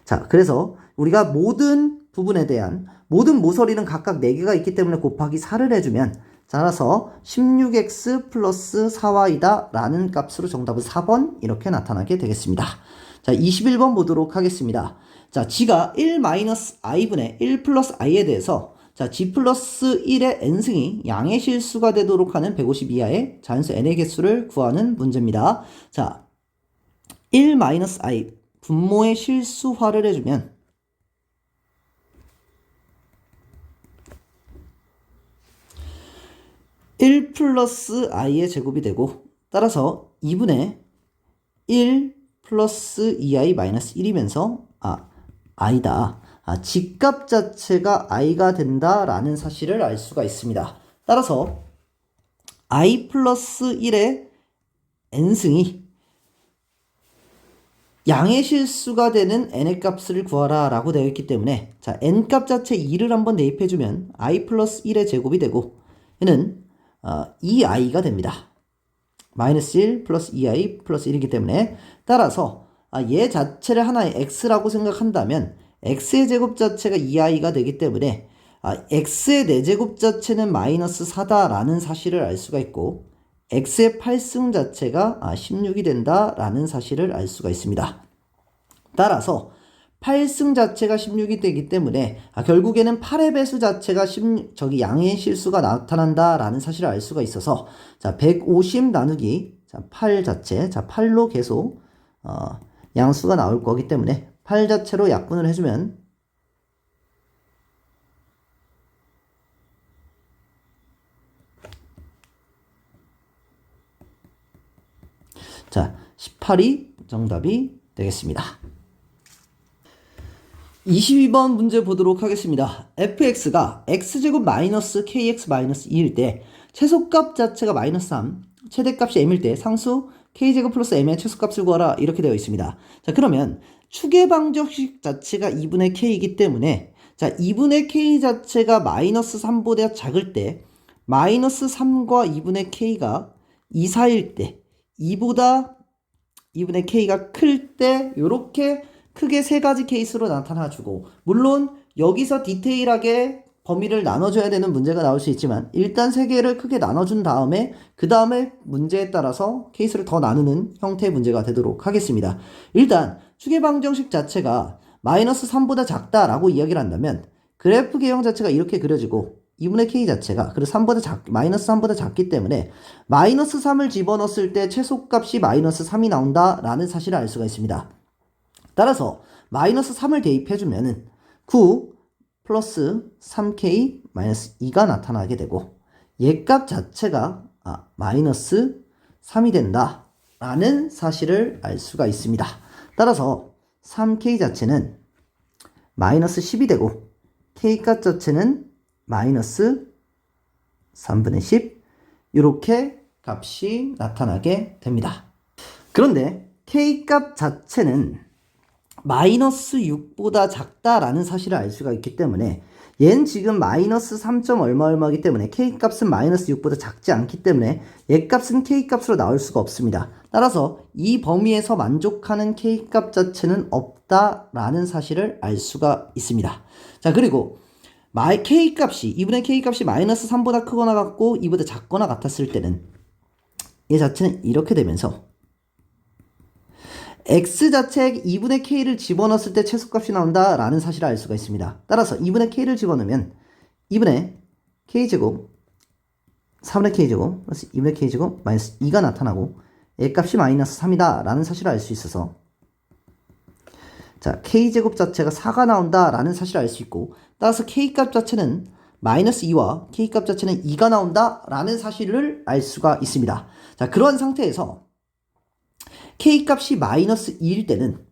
자, 그래서 우리가 모든 부분에 대한 모든 모서리는 각각 4개가 있기 때문에 곱하기 4를 해주면, 자, 따라서 16x 플러스 4y다 라는 값으로 정답은 4번 이렇게 나타나게 되겠습니다. 자, 21번 보도록 하겠습니다. 자, g가 1-i분의 1 플러스 i에 대해서, 자, g 플러스 1의 n승이 양의 실수가 되도록 하는 150 이하의 자연수 n의 개수를 구하는 문제입니다. 자, 1-i 분모의 실수화를 해주면 1 플러스 i의 제곱이 되고, 따라서 2분의 1 플러스 2i 마이너스 1이면서 i다. g값 자체가 i가 된다라는 사실을 알 수가 있습니다. 따라서 i 플러스 1의 n승이 양의 실수가 되는 n의 값을 구하라 라고 되어 있기 때문에, 자, n 값 자체 2를 한번 대입해주면 i 플러스 1의 제곱이 되고, 얘는 2i가 됩니다. 마이너스 1 플러스 2i 플러스 1이기 때문에, 따라서 얘 자체를 하나의 x라고 생각한다면 x의 제곱 자체가 2i가 되기 때문에 x의 4제곱 자체는 마이너스 4다라는 사실을 알 수가 있고, x의 8승 자체가 16이 된다라는 사실을 알 수가 있습니다. 따라서 8승 자체가 16이 되기 때문에 결국에는 8의 배수 자체가 양의 실수가 나타난다라는 사실을 알 수가 있어서, 자, 150 나누기 8 자체, 자, 8로 계속 양수가 나올 거기 때문에 8 자체로 약분을 해주면, 자, 18이 정답이 되겠습니다. 22번 문제 보도록 하겠습니다. fx가 x제곱 마이너스 kx 마이너스 2일 때 최소값 자체가 마이너스 3, 최대값이 m일 때 상수 k제곱 플러스 m의 최소값을 구하라 이렇게 되어 있습니다. 자, 그러면 축의 방정식 자체가 2분의 k이기 때문에, 자, 2분의 k 자체가 마이너스 3보다 작을 때 마이너스 3과 2분의 k가 2, 4일 때 2보다 2분의 k가 클 때 요렇게 크게 3가지 케이스로 나타나주고, 물론 여기서 디테일하게 범위를 나눠줘야 되는 문제가 나올 수 있지만, 일단 3개를 크게 나눠준 다음에 그 다음에 문제에 따라서 케이스를 더 나누는 형태의 문제가 되도록 하겠습니다. 일단 축의 방정식 자체가 마이너스 3보다 작다라고 이야기를 한다면 그래프 개형 자체가 이렇게 그려지고, 2분의 k 자체가 그래서 마이너스 3보다 작기 때문에 마이너스 3을 집어넣었을 때 최소값이 마이너스 3이 나온다라는 사실을 알 수가 있습니다. 따라서 마이너스 3을 대입해주면은 9 플러스 3k 마이너스 2가 나타나게 되고, 얘 값 자체가 마이너스 3이 된다라는 사실을 알 수가 있습니다. 따라서 3k 자체는 마이너스 10이 되고, k 값 자체는 마이너스 3분의 10 이렇게 값이 나타나게 됩니다. 그런데 k 값 자체는 마이너스 6보다 작다라는 사실을 알 수가 있기 때문에, 얘는 지금 마이너스 3. 얼마이기 때문에 k값은 마이너스 6보다 작지 않기 때문에 얘 값은 k값으로 나올 수가 없습니다. 따라서 이 범위에서 만족하는 k값 자체는 없다라는 사실을 알 수가 있습니다. 자, 그리고 k값이 2분의 k값이 마이너스 3보다 크거나 같고 2보다 작거나 같았을 때는 얘 자체는 이렇게 되면서 x 자체에 2분의 k를 집어넣었을 때 최소값이 나온다라는 사실을 알 수가 있습니다. 따라서 2분의 k를 집어넣으면 2분의 k제곱 3분의 k제곱 플러스 2분의 k제곱 마이너스 2가 나타나고 얘 값이 마이너스 3이다 라는 사실을 알 수 있어서, 자, k제곱 자체가 4가 나온다라는 사실을 알 수 있고, 따라서 k값 자체는 마이너스 2와 k값 자체는 2가 나온다라는 사실을 알 수가 있습니다. 자, 그런 상태에서 K값이 마이너스 2일 때는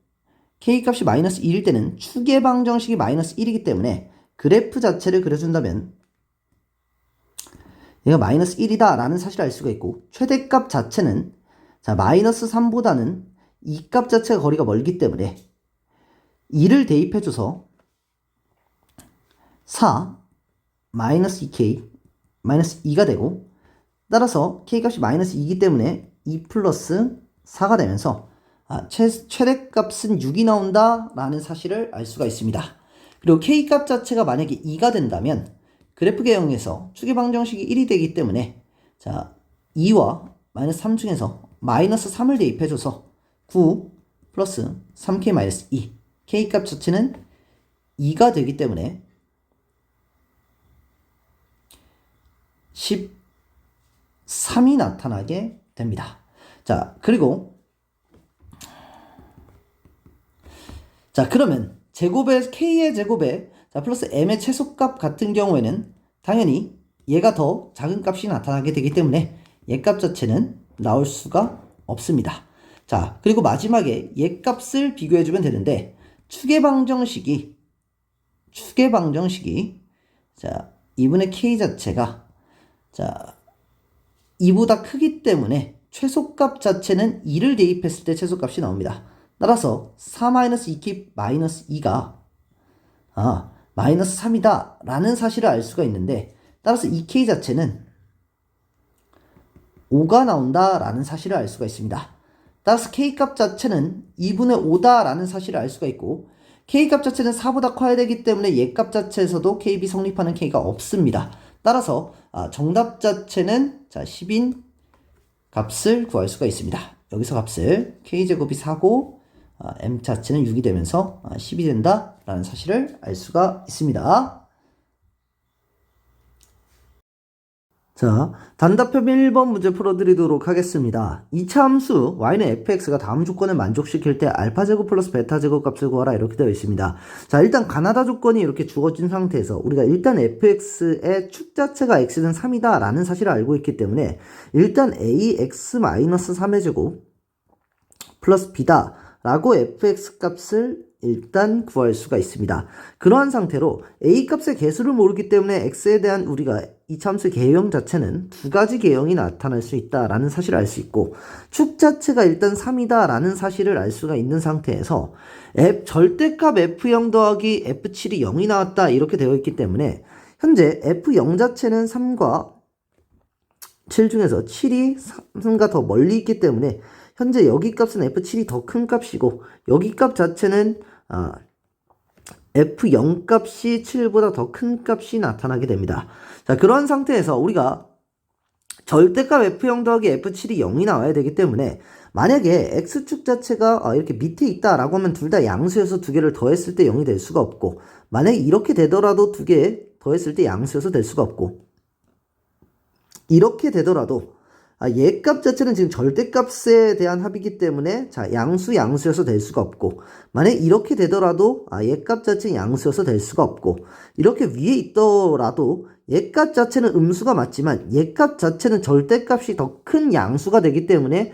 K값이 마이너스 2일 때는 축의 방정식이 마이너스 1이기 때문에 그래프 자체를 그려준다면 얘가 마이너스 1이다 라는 사실을 알 수가 있고, 최대값 자체는 자 마이너스 3보다는 이 값 자체가 거리가 멀기 때문에 2를 대입해줘서 4 마이너스 2K 마이너스 2가 되고, 따라서 K값이 마이너스 2이기 때문에 2 플러스 4가 되면서 최대값은 6이 나온다 라는 사실을 알 수가 있습니다. 그리고 K값 자체가 만약에 2가 된다면 그래프 개형에서 축의 방정식이 1이 되기 때문에 자 2와 마이너스 3 중에서 마이너스 3을 대입해줘서 9 플러스 3K 마이너스 2 K값 자체는 2가 되기 때문에 13이 나타나게 됩니다. 자, 그리고 자, 그러면 제곱의 K의 제곱에 자, 플러스 M의 최소값 같은 경우에는 당연히 얘가 더 작은 값이 나타나게 되기 때문에 얘 값 자체는 나올 수가 없습니다. 자, 그리고 마지막에 얘 값을 비교해주면 되는데, 축의 방정식이 자 2분의 K 자체가 자 2보다 크기 때문에 최소값 자체는 2를 대입했을 때 최소값이 나옵니다. 따라서 4-2K 마이너스 2가 마이너스 3이다 라는 사실을 알 수가 있는데, 따라서 2K 자체는 5가 나온다 라는 사실을 알 수가 있습니다. 따라서 K값 자체는 2분의 5다 라는 사실을 알 수가 있고, K값 자체는 4보다 커야 되기 때문에 얘값 자체에서도 KB 성립하는 K가 없습니다. 따라서 정답 자체는 자 10인 값을 구할 수가 있습니다. 여기서 값을 K제곱이 4고 M 자체는 6이 되면서 10이 된다 라는 사실을 알 수가 있습니다. 자, 단답형 1번 문제 풀어드리도록 하겠습니다. 2차 함수 y는 fx가 다음 조건을 만족시킬 때 알파제곱 플러스 베타제곱 값을 구하라 이렇게 되어 있습니다. 자, 일단 가나다 조건이 이렇게 주어진 상태에서 우리가 일단 fx의 축 자체가 x는 3이다 라는 사실을 알고 있기 때문에 일단 ax-3의 제곱 플러스 b다 라고 fx 값을 일단 구할 수가 있습니다. 그러한 상태로 a 값의 개수를 모르기 때문에 x에 대한 우리가 이 함수의 개형 자체는 두 가지 개형이 나타날 수 있다라는 사실을 알 수 있고, 축 자체가 일단 3이다 라는 사실을 알 수가 있는 상태에서 절대값 f0 더하기 f7이 0이 나왔다 이렇게 되어 있기 때문에 현재 f0 자체는 3과 7 중에서 7이 3과 더 멀리 있기 때문에 현재 여기 값은 f7이 더 큰 값이고, 여기 값 자체는 f0 값이 7보다 더 큰 값이 나타나게 됩니다. 자, 그런 상태에서 우리가 절대값 f0 더하기 f7이 0이 나와야 되기 때문에 만약에 x축 자체가 이렇게 밑에 있다라고 하면 둘 다 양수여서 두 개를 더했을 때 0이 될 수가 없고, 만약에 이렇게 되더라도 두 개 더했을 때 양수여서 될 수가 없고, 이렇게 되더라도 얘 값 자체는 지금 절대값에 대한 합이기 때문에 자 양수여서 될 수가 없고, 만약 이렇게 되더라도 얘 값 자체는 양수여서 될 수가 없고, 이렇게 위에 있더라도 얘 값 자체는 음수가 맞지만 얘 값 자체는 절대값이 더 큰 양수가 되기 때문에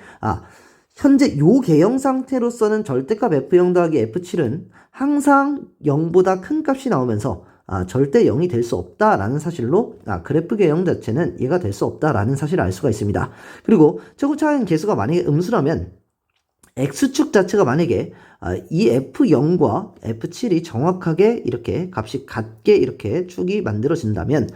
현재 요 개형 상태로서는 절대값 f0 더하기 f7은 항상 0보다 큰 값이 나오면서 절대 0이 될 수 없다라는 사실로 그래프 개형 자체는 얘가 될 수 없다라는 사실을 알 수가 있습니다. 그리고 최고차항 개수가 만약에 음수라면 x축 자체가 만약에 이 f0과 f7이 정확하게 이렇게 값이 같게 이렇게 축이 만들어진다면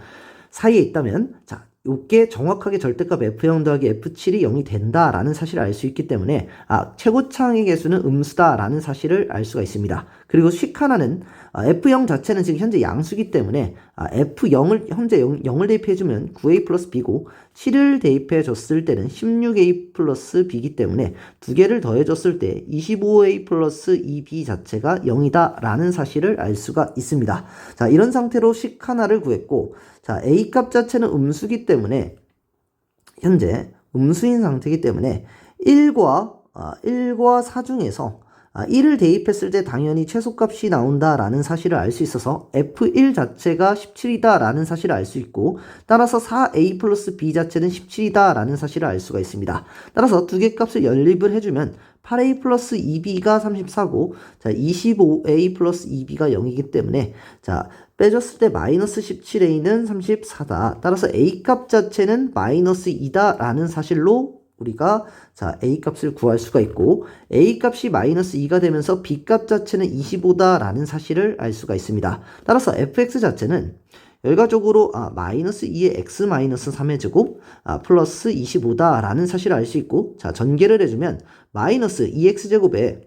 사이에 있다면 자 요게 정확하게 절대값 f0 더하기 f7이 0이 된다라는 사실을 알 수 있기 때문에 최고차항의 개수는 음수다라는 사실을 알 수가 있습니다. 그리고 식 하나는 f0 자체는 지금 현재 양수기 때문에 f0을 현재 0을 대입해주면 9a 플러스 b고 7을 대입해줬을 때는 16a 플러스 b이기 때문에 두 개를 더해줬을 때 25a 플러스 2b 자체가 0이다 라는 사실을 알 수가 있습니다. 자, 이런 상태로 식 하나를 구했고, 자 a 값 자체는 음수기 때문에 현재 음수인 상태이기 때문에 1과 4 중에서 1을 대입했을 때 당연히 최소값이 나온다라는 사실을 알 수 있어서 F1 자체가 17이다라는 사실을 알 수 있고 따라서 4A 플러스 B 자체는 17이다라는 사실을 알 수가 있습니다. 따라서 두 개 값을 연립을 해주면 8A 플러스 2B가 34고 자 25A 플러스 2B가 0이기 때문에 자 빼줬을 때 마이너스 17A는 34다. 따라서 A값 자체는 마이너스 2다라는 사실로 우리가 자 A값을 구할 수가 있고 A값이 마이너스 2가 되면서 B값 자체는 25다라는 사실을 알 수가 있습니다. 따라서 fx 자체는 결과적으로 마이너스 2의 x 마이너스 3의 제곱 플러스 25다라는 사실을 알 수 있고 자 전개를 해주면 마이너스 2x 제곱에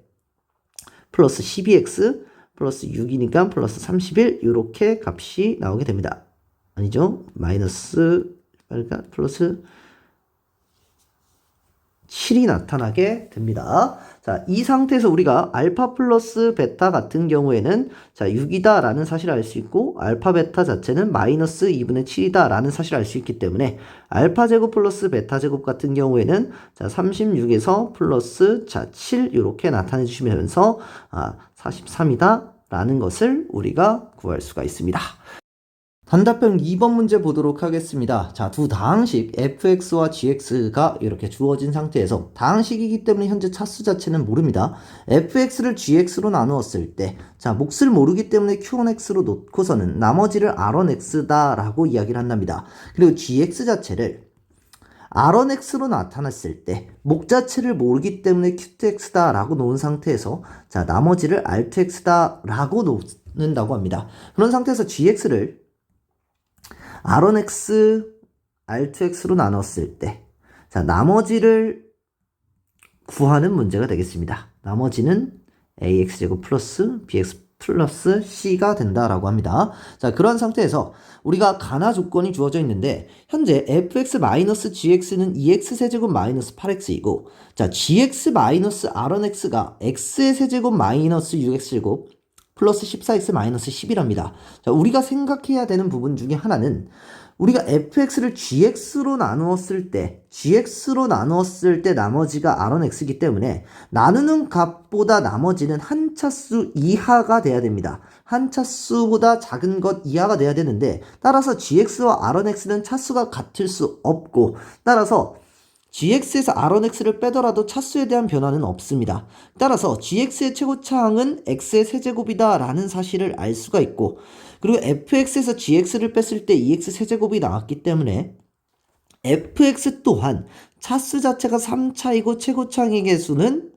플러스 12x 플러스 6이니까 플러스 31 이렇게 값이 나오게 됩니다. 아니죠? 마이너스 그러니까 플러스 7이 나타나게 됩니다. 자, 이 상태에서 우리가 알파 플러스 베타 같은 경우에는 자, 6이다 라는 사실을 알 수 있고 알파 베타 자체는 마이너스 2분의 7이다 라는 사실을 알 수 있기 때문에 알파 제곱 플러스 베타 제곱 같은 경우에는 자, 36에서 플러스 자, 7 이렇게 나타내 주시면서 43이다 라는 것을 우리가 구할 수가 있습니다. 단답형 2번 문제 보도록 하겠습니다. 자, 두 다항식 fx와 gx가 이렇게 주어진 상태에서 다항식이기 때문에 현재 차수 자체는 모릅니다. fx를 gx로 나누었을 때 자, 몫을 모르기 때문에 q1x로 놓고서는 나머지를 r1x다 라고 이야기를 한답니다. 그리고 gx 자체를 r1x로 나타났을 때 목 자체를 모르기 때문에 q2x다 라고 놓은 상태에서 자, 나머지를 r2x다 라고 놓는다고 합니다. 그런 상태에서 gx를 r1x, r2x로 나눴을 때 자, 나머지를 구하는 문제가 되겠습니다. 나머지는 ax제곱 플러스 bx 플러스 c가 된다라고 합니다. 자, 그런 상태에서 우리가 가나 조건이 주어져 있는데 현재 fx-gx는 2x 세제곱 마이너스 8x이고 자, gx 마이너스 r1x가 x의 세제곱 마이너스 6x제곱 플러스 14x 마이너스 10이랍니다. 자, 우리가 생각해야 되는 부분 중에 하나는 우리가 fx를 gx로 나누었을 때 나머지가 r1x이기 때문에 나누는 값보다 나머지는 한 차수 이하가 돼야 됩니다. 한 차수보다 작은 것 이하가 돼야 되는데 따라서 gx와 r1x는 차수가 같을 수 없고 따라서 gx에서 r1x를 빼더라도 차수에 대한 변화는 없습니다. 따라서 gx의 최고차항은 x의 세제곱이다 라는 사실을 알 수가 있고 그리고 fx에서 gx를 뺐을 때 2x 세제곱이 나왔기 때문에 fx 또한 차수 자체가 3차이고 최고차항의 개수는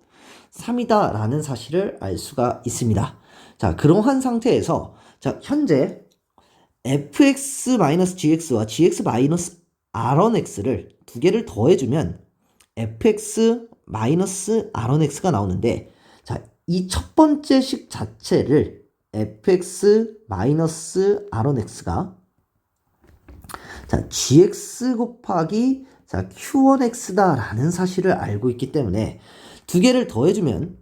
3이다 라는 사실을 알 수가 있습니다. 자, 그러한 상태에서 자, 현재 fx-gx와 gx-r1x를 두 개를 더해주면 fx-r1x가 나오는데 자, 이 첫 번째 식 자체를 fx-r1x가 자, gx 곱하기 자, q1x다 라는 사실을 알고 있기 때문에 두 개를 더해주면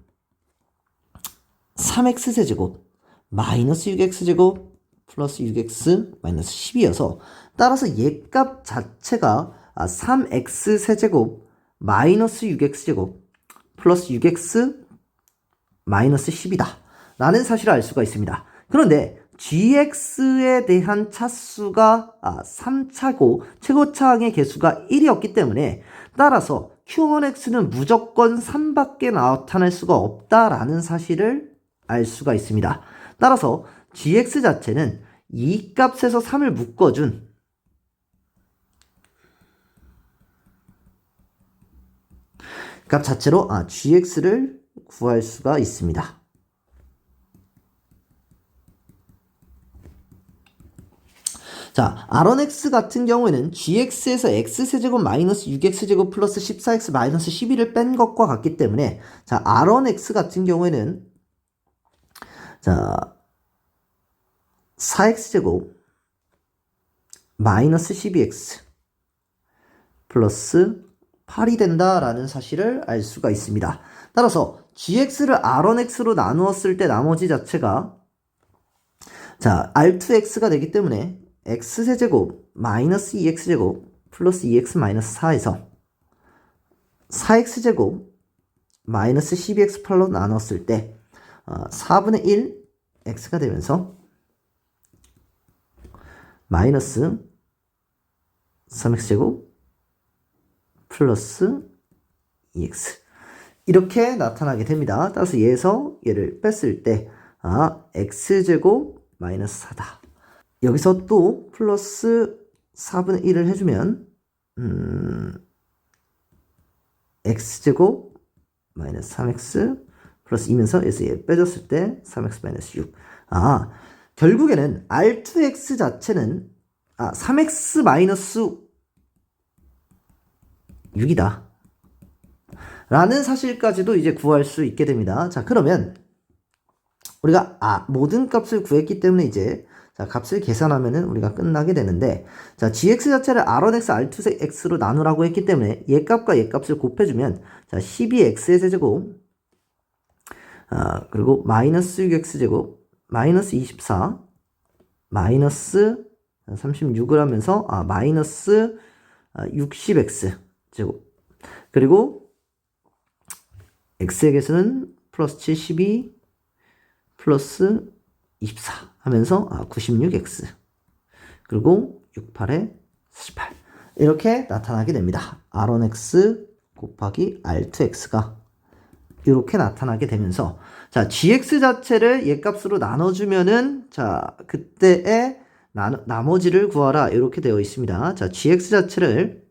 3x 세제곱 마이너스 6x 제곱 플러스 6x 마이너스 10이어서 따라서 얘 값 자체가 3x 세제곱 마이너스 6x 제곱 플러스 6x 마이너스 10이다 라는 사실을 알 수가 있습니다. 그런데 gx에 대한 차수가 3차고 최고차항의 개수가 1이었기 때문에 따라서 q1x는 무조건 3밖에 나타날 수가 없다라는 사실을 알 수가 있습니다. 따라서 gx 자체는 이 값에서 3을 묶어준 값 자체로 gx를 구할 수가 있습니다. 자, r1x 같은 경우에는 gx에서 x세제곱 마이너스 6x제곱 플러스 14x 마이너스 12를 뺀 것과 같기 때문에 자, r1x 같은 경우에는 자, 4x제곱 마이너스 12x 플러스 8이 된다라는 사실을 알 수가 있습니다. 따라서 gx를 r1x로 나누었을 때 나머지 자체가 자, r2x가 되기 때문에 x세제곱 마이너스 2x제곱 플러스 2x 마이너스 4에서 4x제곱 마이너스 12x8로 나눴을 때 4분의 1 x가 되면서 마이너스 3x제곱 플러스 2x 이렇게 나타나게 됩니다. 따라서 얘에서 얘를 뺐을 때 x제곱 마이너스 4다. 여기서 또 플러스 4분의 1을 해주면 x제곱 마이너스 3x 플러스 2면서 여기서 얘 빼줬을 때 3x 마이너스 6. 결국에는 R2x 자체는 3x 마이너스 6이다. 라는 사실까지도 이제 구할 수 있게 됩니다. 자, 그러면 우리가 모든 값을 구했기 때문에 이제 값을 계산하면은 우리가 끝나게 되는데, 자, gx 자체를 r1x, r2x로 나누라고 했기 때문에 얘 값과 얘 값을 곱해주면, 자, 12x의 제곱, 그리고 마이너스 6x제곱, 마이너스 24, 마이너스 36을 하면서, 마이너스 60x제곱, 그리고 x의 개수는 플러스 72, 플러스 24 하면서 96x 그리고 68에 48 이렇게 나타나게 됩니다. r1x 곱하기 r2x가 이렇게 나타나게 되면서 자 gx 자체를 얘 값으로 나눠주면은 자 그때의 나머지를 구하라 이렇게 되어 있습니다. 자 gx 자체를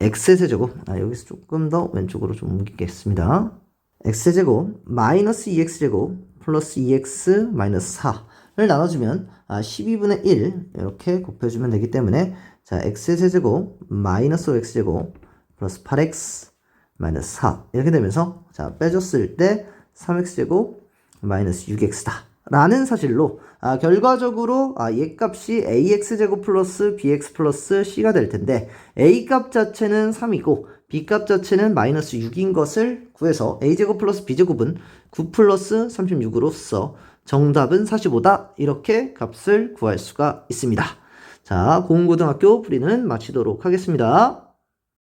x의 세제곱 여기서 조금 더 왼쪽으로 좀 옮기겠습니다. x제곱 마이너스 2x제곱 플러스 2x 마이너스 4를 나눠주면 12분의 1 이렇게 곱해주면 되기 때문에 자 x의 세제곱 마이너스 5x제곱 플러스 8x 마이너스 4 이렇게 되면서 자 빼줬을 때 3x제곱 마이너스 6x다 라는 사실로 결과적으로 얘 값이 ax제곱 플러스 bx 플러스 c가 될 텐데 a 값 자체는 3이고 b 값 자체는 마이너스 6인 것을 구해서 a제곱 플러스 b제곱은 9 플러스 36으로써 정답은 45다 이렇게 값을 구할 수가 있습니다. 자, 고흥고등학교 풀이는 마치도록 하겠습니다.